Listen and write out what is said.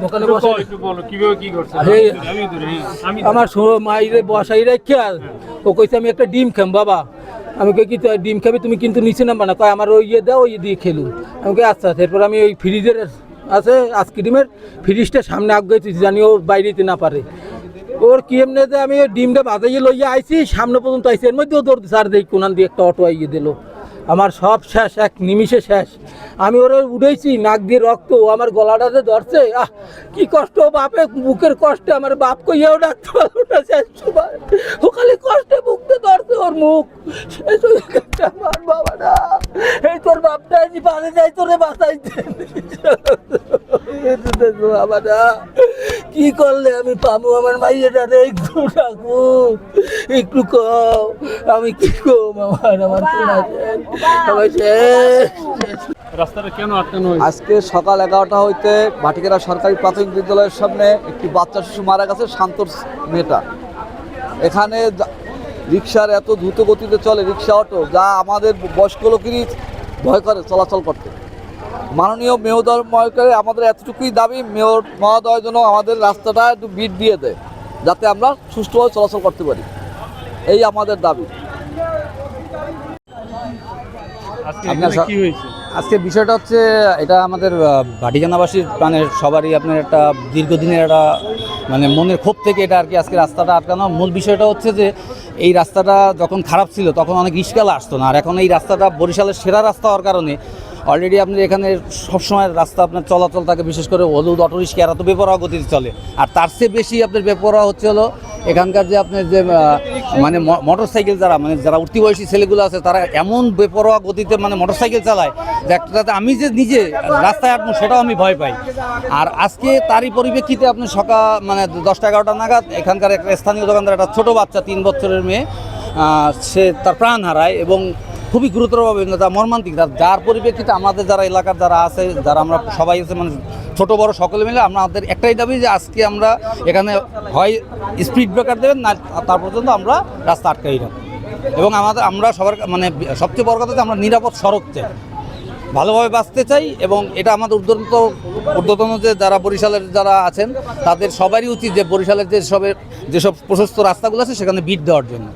দোকানে বসে একটু বলো কিভাবে কি করছে আমার মাইরে বসাই রেখে ও কইছে আমি একটা ডিম খাম বাবা। আমি কই কি ডিম খাবি তুমি কিন্তু নিচে নামবা না, কয় আমার ওই ইয়ে দাও ওই দিয়ে খেলুন। আমি কই আচ্ছা। এরপর আমি ওই ফ্রিজের আছে আইসক্রিমের ফ্রিজটা সামনে আগাইছি জানি ও বাইরেতে না পারে। ওর কি এমনি যে আমি ডিমটা বাজাইয়ে লইয়া আইছি সামনে পর্যন্ত আইছি, এর মধ্যেও দৌড় দিচ্ছে আর দেখ কোনান দিয়ে একটা অটো আইয়ে দিল। আমার সব শেষ, এক নিমিষে শেষ। আমি ওরে উঠেছি, নাক দিয়ে রক্ত, আমার গলাটাতে ধরছে। কি কষ্ট বাপে, বুকের কষ্টে আমার বাপ কইয়াও ডাকতে পারলো না শেষ সময়। ও খালি কষ্টে বুকতে ধরছে ওর মুখ। শেষ হয়ে গেছে আমার বাবাটা। এই তোর বাপটা আজ বাজে যাই তোরে বাঁচাইতে বাবাটা। কি করলে আমি পাবো আমার মাইয়াটারে? একটু ঠাকুর একটু কম, আমি কি কম আমার রাস্তাটা কেন আটকানো হয়েছে? আজকে সকাল 11টা হইতে ভাটিকেরা সরকারি প্রাথমিক বিদ্যালয়ের সামনে একটি বাচ্চা শিশু মারা গেছে, শান্তর মেয়েটা। এখানে রিক্সার এত দ্রুত গতিতে চলে, রিক্সা অটো, যা আমাদের বয়স্ক লোকেরই ভয় করে চলাচল করতে। মাননীয় মেয়র মহোদয় আমাদের এতটুকুই দাবি, মেয়র মহোদয় যেন আমাদের রাস্তাটা একটু বিট দিয়ে দেয় যাতে আমরা সুষ্ঠুভাবে চলাচল করতে পারি, এই আমাদের দাবি। আজকে বিষয়টা হচ্ছে এটা আমাদের ভাটিকানাবাসীর মানে সবারই আপনার একটা দীর্ঘদিনের একটা মানে মনের ক্ষোভ থেকে এটা আর কি আজকে রাস্তাটা আটকানো। মূল বিষয়টা হচ্ছে যে এই রাস্তাটা যখন খারাপ ছিল তখন অনেক রিস্কালা আসতো না, আর এখন এই রাস্তাটা বরিশালের সেরা রাস্তা হওয়ার কারণে অলরেডি আপনার এখানে সবসময় রাস্তা আপনার চলাচল থাকে, বিশেষ করে হলুদ অটো রিক্সা এরা তো বেপরোয়া গতিতে চলে। আর তার চেয়ে বেশি আপনার বেপরোয়া হচ্ছে হলো এখানকার যে আপনার যে মানে মোটর সাইকেল যারা উঠতি বয়সী ছেলেগুলো আছে তারা এমন বেপরোয়া গতিতে মানে মোটর সাইকেল চালায় যে একটা আমি যে নিজে রাস্তায় হাঁটবো সেটাও আমি ভয় পাই। আর আজকে তারই পরিপ্রেক্ষিতে আপনি সকাল মানে 10টা-11টা নাগাদ এখানকার একটা স্থানীয় দোকানদার একটা ছোটো বাচ্চা 3 বছরের মেয়ে সে তার প্রাণ হারায় এবং খুবই গুরুতরভাবে মর্মান্তিক, যার পরিপ্রেক্ষিতে আমাদের যারা এলাকার যারা আছে, যারা আমরা সবাই আছে মানে ছোটো বড় সকলে মিলে আমাদের একটাই দাবি যে আজকে আমরা এখানে হয় স্পিড ব্রেকার দেবেন না তার পর্যন্ত আমরা রাস্তা আটকাই রাখব। এবং আমরা সবার মানে সবচেয়ে বড় কথা যে আমরা নিরাপদ সড়ক চাই, ভালোভাবে বাঁচতে চাই। এবং এটা আমাদের ঊর্ধ্বতন যে যারা বরিশালের যারা আছেন তাদের সবারই উচিত যে বরিশালের যেসব প্রশস্ত রাস্তাগুলো আছে সেখানে বিট দেওয়ার জন্য।